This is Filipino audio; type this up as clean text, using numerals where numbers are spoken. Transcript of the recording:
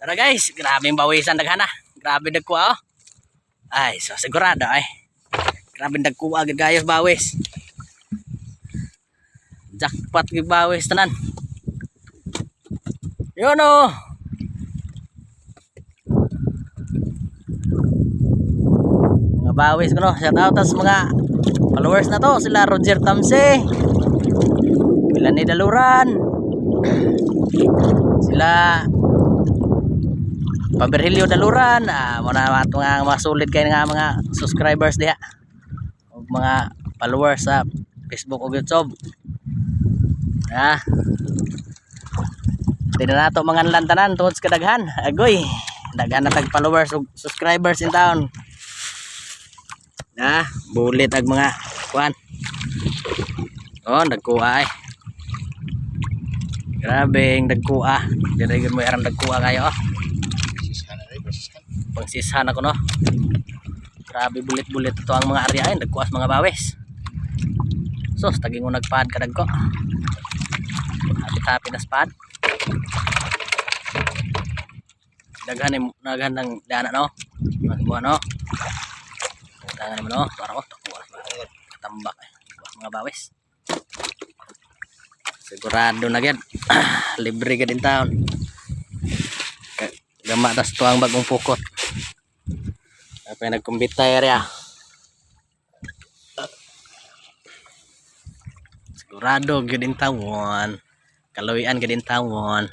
Tara guys, grabe yung bawisan daghana. Grabe nagkuha oh. Ay, so sigurado ay. Grabe nagkuha agad gayos bawis. Jackpot yung bawis tanan. Yun oh. Mga bawis ko no. Shout out sa mga followers na to. Sila Roger Tamse, Milani Daluran, sila Paberhilio Daluran, mga sulit kayo nga mga subscribers diha o mga followers sa Facebook o YouTube. Hindi na nato mga lantanan tungod sa kadaghan. Agoy, daghan na tag followers o subscribers in town. Bulit ag mga kuan. Oh, nagkuha eh. Grabe yung nagkuha. Dire mo arang nagkuha kayo oh. Pangsishan ako no. Grabe bulit-bulit ito ang mga area ay nagkuha sa mga bawis. Sos taging mo nagpad kadag ko. Happy na spad. Daghan ng dana no. Magbuha no. Daghan naman no. Para ko takuha tambak mga bawis. Sigurado na gyan. Libre ka din taon. Gama tas to ang bagong pukot. Apa yang nagkumbita area. Sigurado gid din tawon. Kaluyan gid din tawon.